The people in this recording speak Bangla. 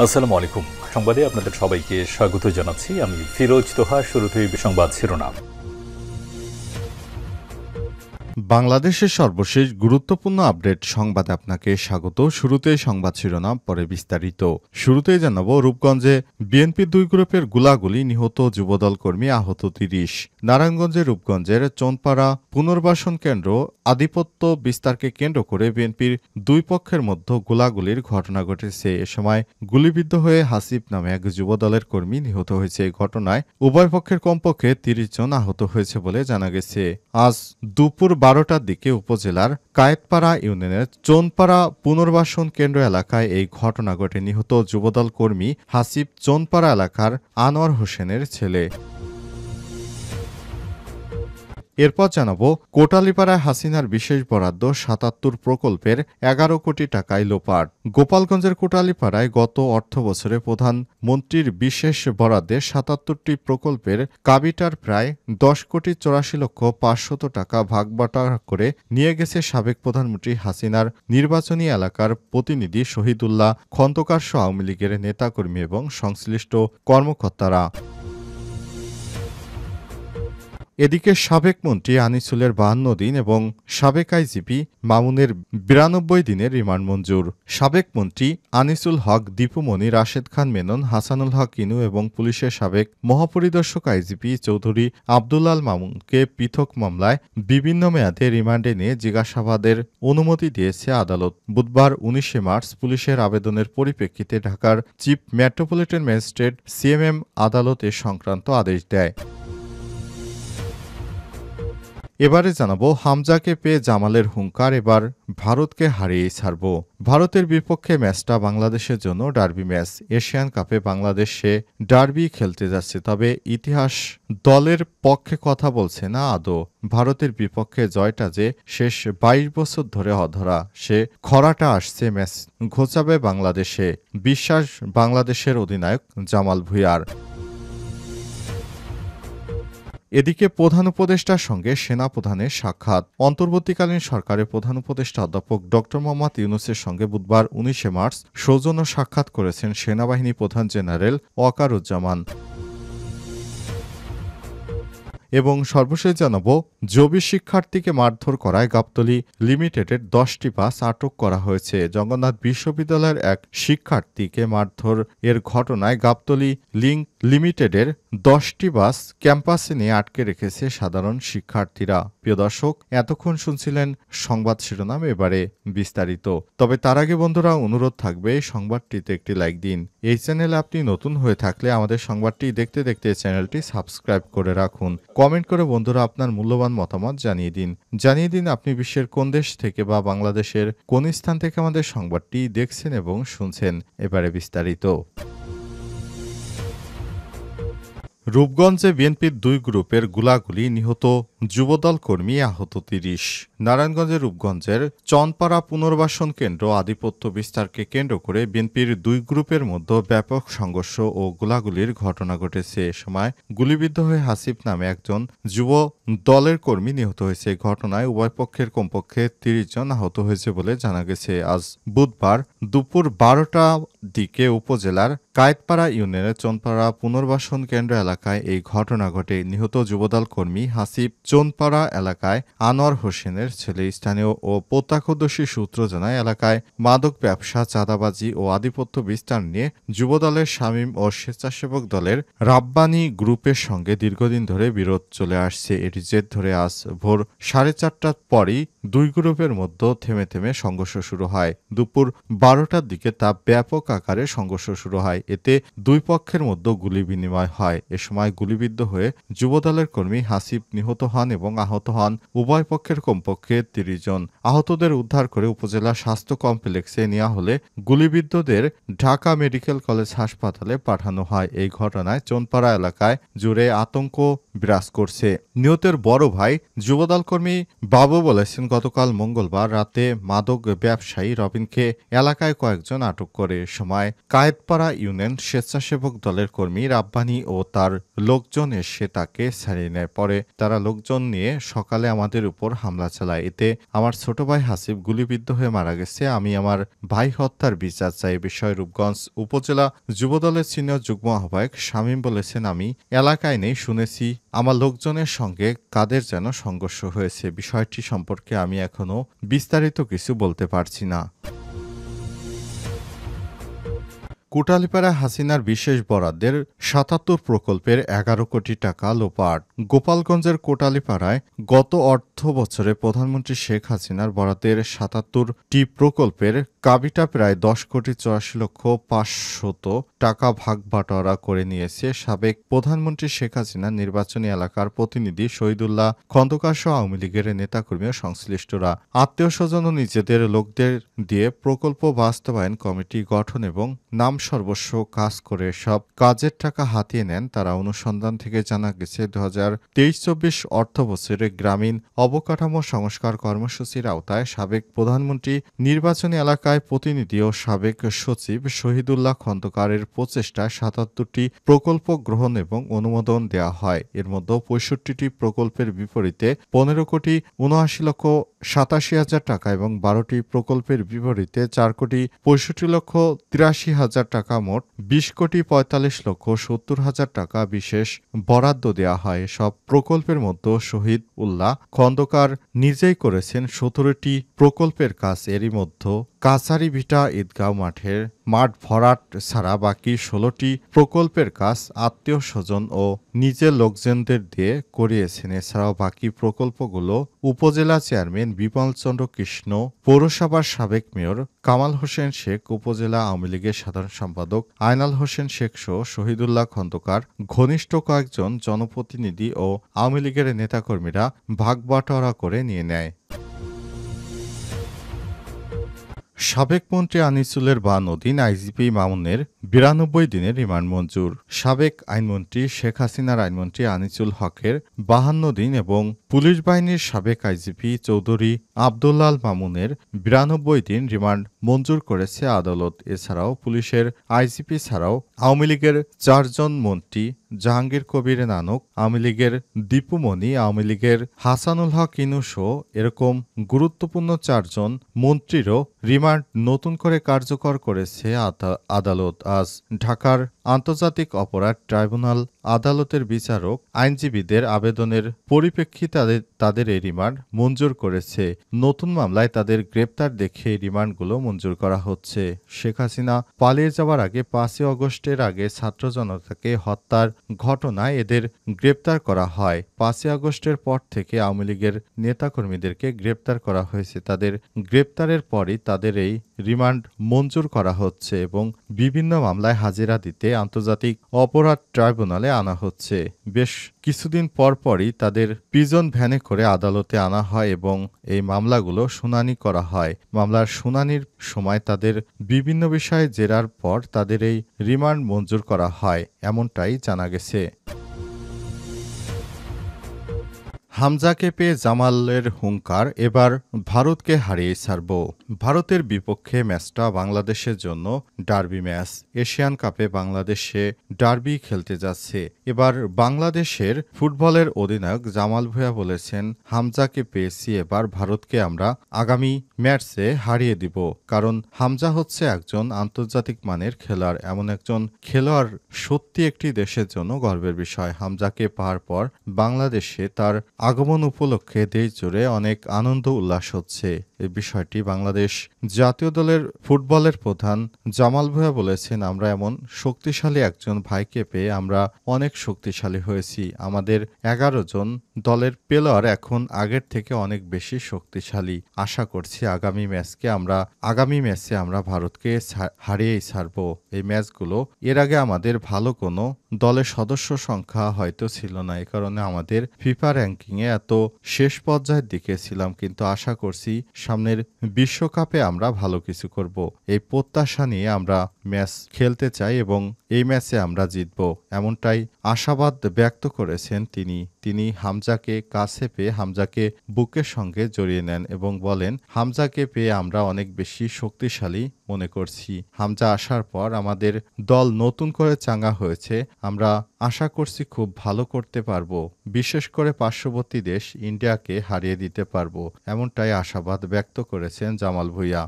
আসসালামু আলাইকুম। সংবাদে আপনাদের সবাইকে স্বাগত জানাচ্ছি। আমি ফিরোজ তোহা। শুরুতেই সংবাদ শিরোনাম। বাংলাদেশের সর্বশেষ গুরুত্বপূর্ণ আপডেট সংবাদে আপনাকে স্বাগত। শুরুতেই সংবাদ শিরোনাম, পরে বিস্তারিত। শুরুতেই জানাব, রূপগঞ্জে বিএনপির দুই গ্রুপের গুলাগুলি, নিহত যুবদল কর্মী, আহত ৩০। নারায়ণগঞ্জের রূপগঞ্জের চোনপাড়া পুনর্বাসন কেন্দ্র আধিপত্য বিস্তারকে কেন্দ্র করে বিএনপির দুই পক্ষের মধ্যে গোলাগুলির ঘটনা ঘটেছে। এ সময় গুলিবিদ্ধ হয়ে হাসিব নামে এক যুবদলের কর্মী নিহত হয়েছে। এই ঘটনায় উভয় পক্ষের কমপক্ষে ৩০ জন আহত হয়েছে বলে জানা গেছে। আজ দুপুর ১২টার দিকে উপজেলার কায়েতপাড়া ইউনিয়নের চোনপাড়া পুনর্বাসন কেন্দ্র এলাকায় এই ঘটনা ঘটে। নিহত যুবদল কর্মী হাসিব চোনপাড়া এলাকার আনোয়ার হোসেনের ছেলে। এরপর জানাবো, কোটালীপাড়ায় হাসিনার বিশেষ বরাদ্দ ৭৭ প্রকল্পের ১১ কোটি টাকায় লোপাট। গোপালগঞ্জের কোটালীপাড়ায় গত অর্থবছরে প্রধানমন্ত্রীর বিশেষ বরাদ্দে ৭৭টি প্রকল্পের কাবিটার প্রায় ১০ কোটি ৮৪ লক্ষ ৫০০ টাকা ভাগবাঁটা করে নিয়ে গেছে সাবেক প্রধানমন্ত্রী হাসিনার নির্বাচনী এলাকার প্রতিনিধি শহীদুল্লাহ খন্দকার সহ আওয়ামী লীগের নেতাকর্মী এবং সংশ্লিষ্ট কর্মকর্তারা। এদিকে সাবেক মন্ত্রী আনিসুলের ৫২ দিন এবং সাবেক আইজিপি মামুনের ৯২ দিনের রিমান্ড মঞ্জুর। সাবেক মন্ত্রী আনিসুল হক, দীপুমণি, রাশেদ খান মেনন, হাসানুল হক ইনু এবং পুলিশের সাবেক মহাপরিদর্শক আইজিপি চৌধুরী আবদুল্লাল মামুনকে পৃথক মামলায় বিভিন্ন মেয়াদে রিমান্ডে নিয়ে জিজ্ঞাসাবাদের অনুমতি দিয়েছে আদালত। বুধবার ১৯ মার্চ পুলিশের আবেদনের পরিপ্রেক্ষিতে ঢাকার চিফ মেট্রোপলিটন ম্যাজিস্ট্রেট সিএমএম আদালত এ সংক্রান্ত আদেশ দেয়। এবারে জানাবো, হামজাকে পেয়ে জামালের হুঙ্কার, এবার ভারতকে হারিয়েই ছাড়ব। ভারতের বিপক্ষে ম্যাচটা বাংলাদেশের জন্য ডার্বি ম্যাচ। এশিয়ান কাপে বাংলাদেশে ডার্বি খেলতে যাচ্ছে, তবে ইতিহাস দলের পক্ষে কথা বলছে না আদৌ। ভারতের বিপক্ষে জয়টা যে শেষ ২২ বছর ধরে অধরা, সে খরাটা আসছে, ম্যাচ ঘোচাবে বাংলাদেশে, বিশ্বাস বাংলাদেশের অধিনায়ক জামাল ভুঁইয়ার। এদিকে প্রধান উপদেষ্টার সঙ্গে সেনাপ্রধানের সাক্ষাৎ। অন্তর্বর্তীকালীন সরকারের প্রধান উপদেষ্টা অধ্যাপক ড মোহাম্মদ ইউনূসের সঙ্গে বুধবার ১৯ মার্চ সৌজন্য সাক্ষাৎ করেছেন সেনাবাহিনী প্রধান জেনারেল ওয়াকারুজ্জামান। এবং সর্বশেষ জানাবো, জবি শিক্ষার্থীকে মারধর করায় গাবতলী লিমিটেডের ১০টি বাস আটক করা হয়েছে। জগন্নাথ বিশ্ববিদ্যালয়ের এক শিক্ষার্থীকে মারধর এর ঘটনায় গাবতলী লিমিটেডের ১০টি বাস ক্যাম্পাসে নিয়ে আটকে রেখেছে সাধারণ শিক্ষার্থীরা। প্রিয় দর্শক, এতক্ষণ শুনছিলেন সংবাদ শিরোনাম, এবারে বিস্তারিত। তবে তার আগে বন্ধুরা, অনুরোধ থাকবে সংবাদটিতে একটি লাইক দিন। এই চ্যানেলে আপনি নতুন হয়ে থাকলে আমাদের সংবাদটি দেখতে দেখতে চ্যানেলটি সাবস্ক্রাইব করে রাখুন। কমেন্ট করে বন্ধুরা আপনার মূল্যবান মতামত জানিয়ে দিন আপনি বিশ্বের কোন দেশ থেকে বা বাংলাদেশের কোন স্থান থেকে আমাদের সংবাদটি দেখছেন এবং শুনছেন। এবারে বিস্তারিত। রূপগঞ্জে বিএনপির দুই গ্রুপের গুলাগুলি, নিহত যুবদল কর্মী, আহত ৩০। নারায়ণগঞ্জের রূপগঞ্জের চনপাড়া পুনর্বাসন কেন্দ্র আধিপত্য বিস্তারকে কেন্দ্র করে বিএনপির দুই গ্রুপের মধ্যে ব্যাপক সংঘর্ষ ও গোলাগুলির ঘটনা ঘটেছে। এ সময় গুলিবিদ্ধ হয়ে হাসিব নামে একজন যুব দলের কর্মী নিহত হয়েছে। ঘটনায় উভয় পক্ষের কমপক্ষে ৩০ জন আহত হয়েছে বলে জানা গেছে। আজ বুধবার দুপুর ১২টার দিকে উপজেলার কায়েতপাড়া ইউনিয়নের চোনপাড়া পুনর্বাসন কেন্দ্র এলাকায় এই ঘটনা ঘটে। নিহত যুবদল কর্মী হাসিব চোনপাড়া এলাকায় আনোয়ার হোসেনের ছেলে। স্থানীয় ও প্রত্যক্ষদর্শী সূত্র জানায়, এলাকায় মাদক ব্যবসা, চাঁদাবাজি ও আধিপত্য বিস্তার নিয়ে যুবদলের শামীম ও স্বেচ্ছাসেবক দলের রাব্বানি গ্রুপের সঙ্গে দীর্ঘদিন ধরে বিরোধ চলে আসছে। এটি জের ধরে আজ ভোর ৪:৩০টার পরই দুই গ্রুপের মধ্যে থেমে থেমে সংঘর্ষ শুরু হয়। দুপুর ১২টার দিকে তা ব্যাপক আকারে সংঘর্ষ শুরু হয়। এতে দুই পক্ষের মধ্যে গুলি বিনিময় হয়। এ সময় গুলিবিদ্ধ হয়ে যুবদলের কর্মী হাসিব নিহত হন এবং আহত হন উভয় পক্ষের কমপক্ষে ৩০ জন। আহতদের উদ্ধার করে উপজেলা স্বাস্থ্য কমপ্লেক্সে নেওয়া হলে গুলিবিদ্ধদের ঢাকা মেডিকেল কলেজ হাসপাতালে পাঠানো হয়। এই ঘটনায় চোনপাড়া এলাকায় জুড়ে আতঙ্ক বিরাজ করছে। নিহতের বড় ভাই যুবদল কর্মী বাবু বলেছেন, গতকাল মঙ্গলবার রাতে মাদক ব্যবসায়ী রবিনকে এলাকায় কয়েকজন আটক করে। এ সময় কায়েতপাড়া ইউনিয়ন স্বেচ্ছাসেবক দলের কর্মী রাব্বানী ও তার লোকজন এসে তাকে ছাড়িয়ে নেয়। পরে তারা লোকজন নিয়ে সকালে আমাদের উপর হামলা চালায়। এতে আমার ছোট ভাই হাসিব গুলিবিদ্ধ হয়ে মারা গেছে। আমি আমার ভাই হত্যার বিচার চাই। এ বিষয়ে রূপগঞ্জ উপজেলা যুবদলের সিনিয়র যুগ্ম আহ্বায়ক শামীম বলেছেন, আমি এলাকায় নেই, শুনেছি আমার লোকজনের সঙ্গে কাদের যেন সংঘর্ষ হয়েছে। বিষয়টি সম্পর্কে আমি এখনো বিস্তারিত কিছু বলতে পারছি না। কোটালীপাড়া হাসিনার বিশেষ বরাদ্দের ৭৭ প্রকল্পের ১১ কোটি টাকা লোপাট। গোপালগঞ্জের কোটালীপাড়ায় গত অর্থ বছরে প্রধানমন্ত্রী শেখ হাসিনার বরাদ্দের ৭৭টি প্রকল্পের কাবিটা প্রায় ১০ কোটি ৮৪ লক্ষ ৫০০ টাকা ভাগ বাটোয়ারা করে নিয়েছে সাবেক প্রধানমন্ত্রী শেখ হাসিনার নির্বাচনী এলাকার প্রতিনিধি শহীদুল্লাহ খন্দকার সহ আওয়ামী লীগের নেতাকর্মী ও সংশ্লিষ্টরা। আত্মীয়স্বজন ও নিজেদের লোকদের দিয়ে প্রকল্প বাস্তবায়ন কমিটি গঠন এবং নাম সর্বস্ব কাজ করে সব কাজের টাকা হাতিয়ে নেন তারা। অনুসন্ধান থেকে জানা গেছে ২০২৩-২৪ অর্থবছরে গ্রামীণ অবকাঠামো সংস্কার কর্মসূচির আওতায় সাবেক প্রধানমন্ত্রী নির্বাচনী এলাকায় প্রতিনিধি ও সাবেক সচিব শহীদুল্লাহ খন্দকারের প্রচেষ্টায় ৭৭টি প্রকল্প গ্রহণ এবং অনুমোদন দেওয়া হয়। এর মধ্যে ৬৫টি প্রকল্পের বিপরীতে ১৫ কোটি ৭৯ লক্ষ ৮৭ হাজার টাকা এবং ১২টি প্রকল্পের বিপরীতে ৪ কোটি ৬৫ লক্ষ ৮৩ হাজার টাকা, মোট ২০ কোটি ৪৫ লক্ষ ৭০ হাজার টাকা বিশেষ বরাদ্দ দেওয়া হয়। সব প্রকল্পের মধ্যে শহীদ উল্লাহ খন্দকার নিজেই করেছেন ১৭টি প্রকল্পের কাজ। এরই মধ্যে কাছারিভিটা ঈদগাঁও মাঠ ভরাট ছাড়া বাকি ১৬টি প্রকল্পের কাজ আত্মীয় স্বজন ও নিজের লোকজনদের দিয়ে করিয়েছেন। এছাড়াও বাকি প্রকল্পগুলো উপজেলা চেয়ারম্যান বিমল চন্দ্র কৃষ্ণ, পৌরসভার সাবেক মেয়র কামাল হোসেন শেখ, উপজেলা আওয়ামী লীগের সাধারণ সম্পাদক আয়নাল হোসেন শেখ সহ শহীদুল্লাহ খন্দকার ঘনিষ্ঠ কয়েকজন জনপ্রতিনিধি ও আওয়ামী লীগের নেতাকর্মীরা ভাগবাটোয়ারা করে নিয়ে নেয়। সাবেক মন্ত্রী আনিসুলের ৫২ দিন, আইজিপি মামুনের ৯২ দিনের রিমান্ড মঞ্জুর। সাবেক আইনমন্ত্রী শেখ হাসিনার আইনমন্ত্রী আনিসুল হকের ৫২ দিন এবং পুলিশ বাহিনীর সাবেক আইজিপি চৌধুরী আবদুল্লাল মামুনের ৯২ দিন রিমান্ড মঞ্জুর করেছে আদালত। এছাড়াও পুলিশের আইজিপি ছাড়াও আওয়ামী লীগের ৪ জন মন্ত্রী জাহাঙ্গীর কবির নানক, আওয়ামী লীগের দীপুমণি, আওয়ামী লীগের হাসানুল হক ইনু সহ এরকম গুরুত্বপূর্ণ ৪ জন মন্ত্রীরও রিমান্ড নতুন করে কার্যকর করেছে আদালত। আজ ঢাকার আন্তর্জাতিক অপরাধ ট্রাইব্যুনাল আদালতের বিচারক আইনজীবীদের আবেদনের পরিপ্রেক্ষিতে তাদের এই রিমান্ড মঞ্জুর করেছে। নতুন মামলায় তাদের গ্রেপ্তার দেখে এই রিমান্ডগুলো মঞ্জুর করা হচ্ছে। শেখ হাসিনা পালিয়ে যাওয়ার আগে ৫ই আগস্টের আগে ছাত্র জনতাকে হত্যার ঘটনায় এদের গ্রেপ্তার করা হয়। ৫ই আগস্টের পর থেকে আওয়ামী লীগের নেতাকর্মীদেরকে গ্রেপ্তার করা হয়েছে। তাদের গ্রেপ্তারের পরই তাদের এই রিমান্ড মঞ্জুর করা হচ্ছে এবং বিভিন্ন মামলায় হাজিরা দিতে আন্তর্জাতিক অপরাধ ট্রাইব্যুনালে আনা হচ্ছে। বেশ কিছুদিন পরই তাদের প্রিজন ভ্যানে করে আদালতে আনা হয় এবং এই মামলাগুলো শুনানি করা হয়। মামলার শুনানির সময় তাদের বিভিন্ন বিষয়ে জেরার পর তাদের এই রিমান্ড মঞ্জুর করা হয়, এমনটাই জানা গেছে। হামজাকে পেয়ে জামালের হুঙ্কার, এবার ভারতকে হারিয়ে ছাড়ব। ভারতের বিপক্ষে ম্যাচটা বাংলাদেশের জন্য ডার্বি ম্যাচ। এশিয়ান কাপে বাংলাদেশে ডার্বি খেলতে যাচ্ছে। এবার বাংলাদেশের ফুটবলের অধিনায়ক জামাল ভুঁইয়া বলেছেন, হামজাকে পেয়েছি, এবার ভারতকে আমরা আগামী ম্যাচে হারিয়ে দিব। কারণ হামজা হচ্ছে একজন আন্তর্জাতিক মানের খেলোয়াড়। এমন একজন খেলোয়াড় সত্যি একটি দেশের জন্য গর্বের বিষয়। হামজাকে পাওয়ার পর বাংলাদেশে তার আগমন উপলক্ষে দেশ জুড়ে অনেক আনন্দ উল্লাস হচ্ছে। এই বিষয়টি বাংলাদেশ জাতীয় দলের ফুটবলের প্রধান জামাল ভুঁইয়া বলেছেন, আমরা এমন শক্তিশালী একজন ভাইকে পেয়ে আমরা অনেক শক্তিশালী হয়েছি। আমাদের ১১ জন দলের প্লেয়ার এখন আগের থেকে অনেক বেশি শক্তিশালী। আশা করছি আগামী ম্যাচে আমরা ভারতকে হারিয়েই ছাড়ব। এই ম্যাচগুলো এর আগে আমাদের ভালো কোনো দলের সদস্য সংখ্যা হয়তো ছিল না, এই কারণে আমাদের ফিফা র্যাঙ্কিংয়ে এত শেষ পর্যায়ের দিকে ছিলাম, কিন্তু আশা করছি সামনের বিশ্বকাপে আমরা ভালো কিছু করব। এই প্রত্যাশা নিয়ে আমরা ম্যাচ খেলতে চাই এবং এই ম্যাচে আমরা জিতব, এমনটাই আশাবাদ ব্যক্ত করেছেন তিনি হামজাকে কাছে পেয়ে হামজাকে বুকের সঙ্গে জড়িয়ে নেন এবং বলেন, হামজাকে পেয়ে আমরা অনেক বেশি শক্তিশালী মনে করছি। হামজা আসার পর আমাদের দল নতুন করে চাঙ্গা হয়েছে। আমরা আশা করছি খুব ভালো করতে পারবো, বিশেষ করে পার্শ্ববর্তী দেশ ইন্ডিয়াকে হারিয়ে দিতে পারবো, এমনটাই আশাবাদ ব্যক্ত করেছেন জামাল ভুঁইয়া।